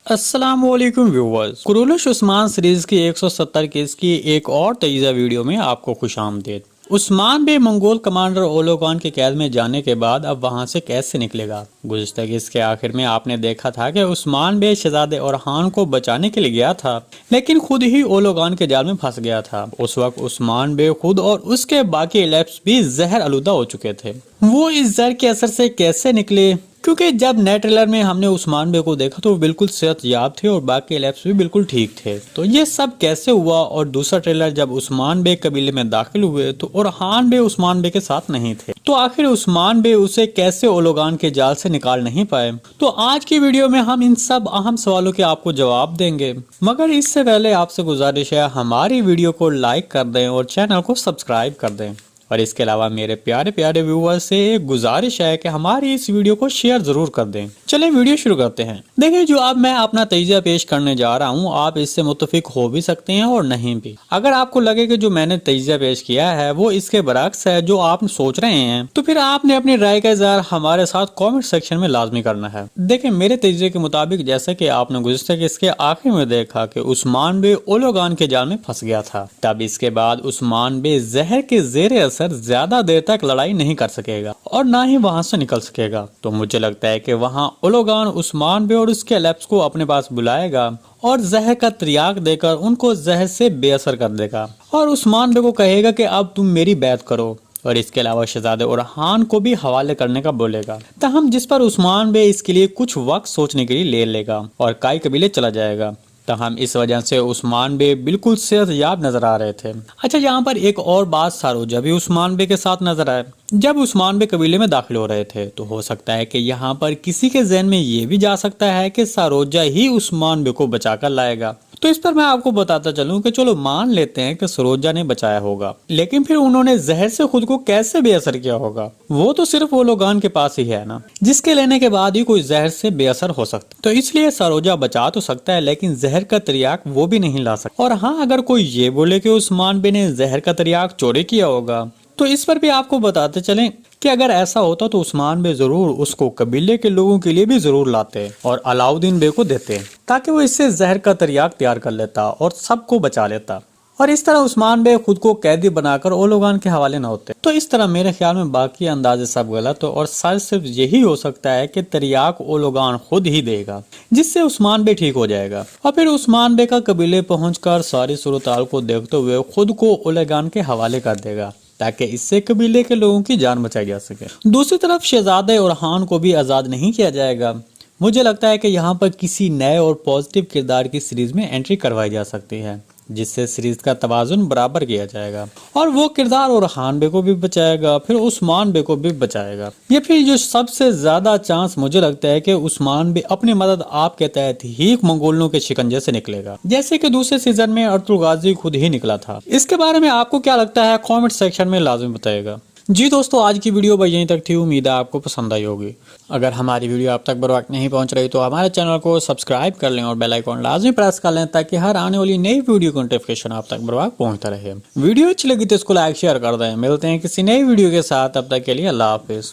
अस्सलाम वालेकुम viewers. Kurulus Usman series की 170 केस की एक और तेज़ा वीडियो में आपको खुशामदीद। उस्मान बे मंगोल कमांडर ओलोगान की कैद में जाने के बाद अब वहां से कैसे निकलेगा। गुज़िश्ता केस के आखिर में आपने देखा था कि उस्मान बे शहजादे ओरहान को बचाने के लिए गया था, लेकिन खुद ही ओलोगान के जाल में फंस गया था। उस वक्त उस्मान बे खुद और उसके बाकी एलेप्स भी जहर आलूदा हो चुके थे। वो इस जहर के असर से कैसे निकले, क्योंकि जब नए ट्रेलर में हमने उस्मान बे को देखा तो वो बिल्कुल सेहतयाब थे और बाकी एलेप्स भी बिल्कुल ठीक थे। तो ये सब कैसे हुआ। और दूसरा ट्रेलर जब उस्मान बे कबीले में दाखिल हुए तो ओरहान बे उस्मान बे के साथ नहीं थे, तो आखिर उस्मान बे उसे कैसे ओलोगान के जाल से निकाल नहीं पाए। तो आज की वीडियो में हम इन सब अहम सवालों के आपको जवाब देंगे, मगर इससे पहले आपसे गुजारिश है हमारी वीडियो को लाइक कर दें और चैनल को सब्सक्राइब कर दें। और इसके अलावा मेरे प्यारे प्यारे व्यूअर्स से एक गुजारिश है कि हमारी इस वीडियो को शेयर जरूर कर दें। चलें वीडियो शुरू करते हैं। देखिए, जो अब मैं अपना तजिया पेश करने जा रहा हूँ आप इससे मुत्तफिक हो भी सकते हैं और नहीं भी। अगर आपको लगे कि जो मैंने तजिया पेश किया है वो इसके बरक्स है जो आप सोच रहे हैं, तो फिर आपने अपनी राय का इज़हार हमारे साथ कॉमेंट सेक्शन में लाजमी करना है। देखिए, मेरे तजिए के मुताबिक जैसे कि आपने गुज़िश्ता के इसके आखिर में देखा कि उस्मान बे ओलोगान के जाल में फंस गया था, तब इसके बाद उस्मान बे जहर के जेर ज्यादा देर तक लड़ाई नहीं कर सकेगा और ना ही वहां से निकल सकेगा। तो मुझे लगता है कि वहां ओलोगान उस्मान बे और उसके एलेप्स को अपने पास बुलाएगा और जहर का त्रियाक देकर उनको जहर से बेअसर कर देगा और उस्मान बे को कहेगा कि अब तुम मेरी बैत करो। और इसके अलावा शहजादे ओरहान को भी हवाले करने का बोलेगा, तहम जिस पर उस्मान बे इसके लिए कुछ वक्त सोचने के लिए ले लेगा और काई कबीले चला जाएगा। हम इस वजह से उस्मान बे बिल्कुल सेहतयाब नजर आ रहे थे। अच्छा, यहाँ पर एक और बात सारोजा भी उस्मान बे के साथ नजर आए। जब उस्मान बे कबीले में दाखिल हो रहे थे तो हो सकता है कि यहाँ पर किसी के जहन में ये भी जा सकता है कि सारोजा ही उस्मान बे को बचा कर लाएगा। तो इस पर मैं आपको बताता चलूं कि चलो मान लेते हैं कि सरोजा ने बचाया होगा, लेकिन फिर उन्होंने जहर से खुद को कैसे बेअसर किया होगा। वो तो सिर्फ ओलोगान के पास ही है ना, जिसके लेने के बाद ही कोई जहर से बेअसर हो सकता। तो इसलिए सरोजा बचा तो सकता है लेकिन जहर का त्रियाक वो भी नहीं ला सकता। और हाँ, अगर कोई ये बोले कि उस्मान बे ने जहर का त्रियाक चोरी किया होगा, तो इस पर भी आपको बताते चलें कि अगर ऐसा होता तो उस्मान बे जरूर उसको कबीले के लोगों के लिए भी जरूर लाते और अलाउद्दीन बे को देते, ताकि वो इससे जहर का त्रियाक तैयार कर लेता और सबको बचा लेता और इस तरह उस्मान बे खुद को कैदी बनाकर ओलोगान के हवाले न होते। तो इस तरह मेरे ख्याल में बाकी अंदाजे सब गलत हो और सच सिर्फ यही हो सकता है कि त्रियाक ओलोगान खुद ही देगा, जिससे उस्मान बे ठीक हो जाएगा और फिर उस्मान बे का कबीले पहुंचकर सारी सूरत-हाल को देखते हुए खुद को ओलोगान के हवाले कर देगा, ताकि इससे कबीले के लोगों की जान बचाई जा सके। दूसरी तरफ शहजादे ओरहान को भी आज़ाद नहीं किया जाएगा। मुझे लगता है कि यहाँ पर किसी नए और पॉजिटिव किरदार की सीरीज में एंट्री करवाई जा सकती है, जिससे सीरीज का तवाजुन बराबर किया जाएगा और वो किरदार ओरहान बे को भी बचाएगा, फिर उस्मान बे को भी बचाएगा। ये फिर जो सबसे ज्यादा चांस मुझे लगता है कि उस्मान बे अपनी मदद आप के तहत ही मंगोलों के शिकंजे से निकलेगा, जैसे कि दूसरे सीजन में अर्तुगरुल गाजी खुद ही निकला था। इसके बारे में आपको क्या लगता है कॉमेंट सेक्शन में लाजमी बताइएगा। जी दोस्तों, आज की वीडियो बस यहीं तक थी। उम्मीद है आपको पसंद आई होगी। अगर हमारी वीडियो आप तक बर वक्त नहीं पहुंच रही तो हमारे चैनल को सब्सक्राइब कर लें और बेल आइकॉन लाजमी प्रेस कर लें, ताकि हर आने वाली नई वीडियो की नोटिफिकेशन आप तक बर वक्त पहुंचता रहे। वीडियो अच्छी लगी तो इसको लाइक शेयर कर दें। मिलते हैं किसी नई वीडियो के साथ, तब तक के लिए अल्लाह हाफिज़।